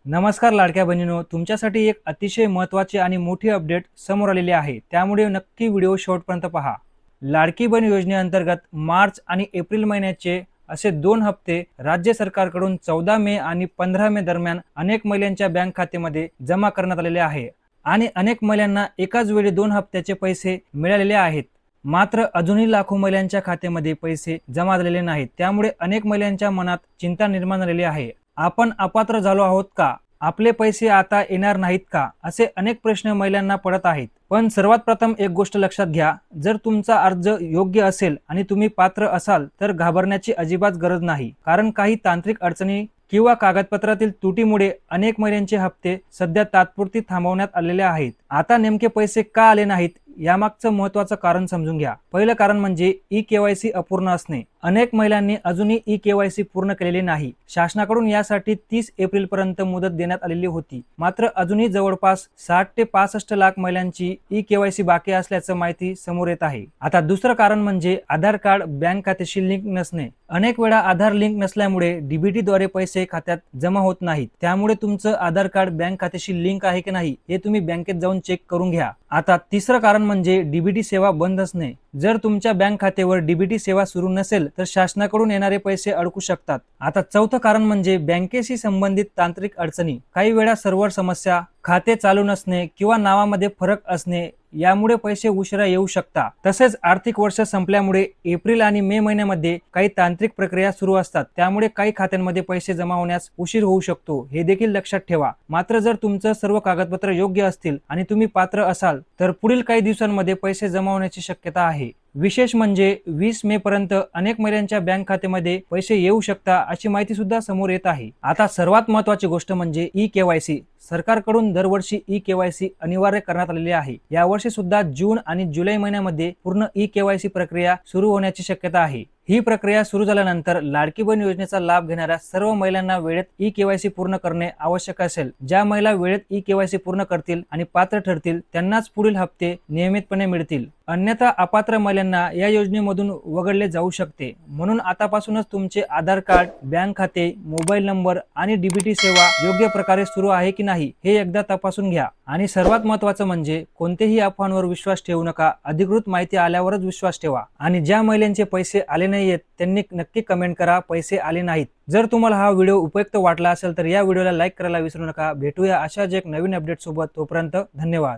नमस्कार लाडक्या बहिणींनो, तुमच्यासाठी एक अतिशय महत्त्वाची आणि मोठी अपडेट समोर आलेली आहे, त्यामुळे नक्की व्हिडिओ शेवटपर्यंत पहा। लाडकी बहीण योजनेअंतर्गत मार्च आणि एप्रिल महिन्याचे असे 2 हप्ते राज्य सरकारकडून 14 मे आणि 15 मे दरम्यान अनेक महिलांच्या बँक खात्यामध्ये जमा करण्यात आलेले आहे आणि अनेक महिलांना एकाच वेळी 2 हप्त्याचे पैसे मिळालेले आहेत। मात्र अजूनही लाखो महिलांच्या खात्यामध्ये पैसे जमा झालेले नाहीत, त्यामुळे अनेक महिलांच्या मनात चिंता निर्माण झालेली आहे। आपण अपात्र झालो आहोत का? आपले पैसे आता येणार नाहीत का? असे अनेक प्रश्न महिलांना पडत आहेत। पण सर्वात प्रथम एक गोष्ट लक्षात घ्या, जर तुमचा अर्ज योग्य असेल आणि तुम्ही पात्र असाल तर घाबरण्याची अजिबात गरज नाही, कारण काही तांत्रिक अडचणी किंवा कागदपत्रातील त्रुटीमुळे अनेक महिलांचे हप्ते सध्या तात्पुरती थांबवण्यात आलेले आहेत। आता नेमके पैसे का आले नाहीत यामागचं महत्त्वाचं कारण समजून घ्या। पहिलं कारण म्हणजे ई-केवायसी अपूर्ण असणे। अनेक महिलांनी अजूनही ई-केवायसी पूर्ण केलेली नाही। शासनाकडून यासाठी 30 एप्रिल पर्यंत मुदत देण्यात आलेली होती, मात्र अजूनही जवळपास 60 ते 65 लाख महिलांची ई-केवायसी बाकी असल्याचं माहिती समोर येत आहे। आता दुसरं कारण म्हणजे आधार कार्ड बँक खात्याशी लिंक नसणे। अनेक वेळा आधार लिंक नसल्यामुळे डीबीटी द्वारे पैसे खात्यात जमा होत नाहीत, त्यामुळे तुमचं आधार कार्ड बँक खात्याशी लिंक आहे की नाही हे तुम्ही बँकेत जाऊन चेक करून घ्या। आता तिसरं कारण म्हणजे डीबीटी सेवा बंद असणे। जर तुमच्या बँक खात्यावर डीबीटी सेवा सुरू नसेल तर शासनाकडून येणारे पैसे अडकू शकतात। आता चौथं कारण म्हणजे बँकेशी संबंधित तांत्रिक अडचणी। काही वेळा सर्व्हर समस्या, खाते चालू नसणे किंवा नावामध्ये फरक असणे यामुळे पैसे उशिरा येऊ शकतात। तसेच आर्थिक वर्ष संपल्यामुळे एप्रिल आणि मे महिन्यामध्ये काही तांत्रिक प्रक्रिया सुरू असतात, त्यामुळे काही खात्यांमध्ये पैसे जमा होण्यास उशीर होऊ शकतो, हे देखील लक्षात ठेवा। मात्र जर तुमचं सर्व कागदपत्र योग्य असतील आणि तुम्ही पात्र असाल तर पुढील काही दिवसांमध्ये पैसे जमा होण्याची शक्यता आहे। विशेष म्हणजे 20 मे पर्यंत अनेक महिलांच्या बँक खात्यामध्ये पैसे येऊ शकतात अशी माहिती सुद्धा समोर येत आहे। आता सर्वात महत्त्वाची गोष्ट म्हणजे ई-केवायसी। सरकारकडून दरवर्षी ई-केवायसी अनिवार्य करण्यात आलेली आहे। यावर्षी सुद्धा जून आणि जुलै महिन्यामध्ये पूर्ण ई-केवायसी प्रक्रिया सुरू होण्याची शक्यता आहे। ही प्रक्रिया सुरू झाल्यानंतर लाडकी बहीण योजनेचा लाभ घेणाऱ्या सर्व महिलांना वेळेत ई-केवायसी पूर्ण करणे आवश्यक असेल। ज्या महिला वेळेत ई-केवायसी पूर्ण करतील आणि पात्र ठरतील त्यांनाच पुढील हप्ते नियमितपणे मिळतील, अन्यथा अपात्र महिलांना या योजनेमधून वगळले जाऊ शकते। म्हणून आतापासूनच तुमचे आधार कार्ड, बँक खाते, मोबाईल नंबर आणि डीबीटी सेवा योग्य प्रकारे सुरू आहे की नाही हे एकदा तपासून घ्या। आणि सर्वात महत्त्वाचं म्हणजे कोणतेही अफवांवर विश्वास ठेवू नका, अधिकृत माहिती आल्यावरच विश्वास ठेवा। आणि ज्या महिलांचे पैसे आले नाहीयेत त्यांनी नक्की कमेंट करा पैसे आले नाहीत। जर तुम्हाला हा व्हिडिओ उपयुक्त वाटला असेल तर या व्हिडिओला लाईक करायला विसरू नका। भेटूया अशाच एक नवीन अपडेट सोबत, तोपर्यंत धन्यवाद।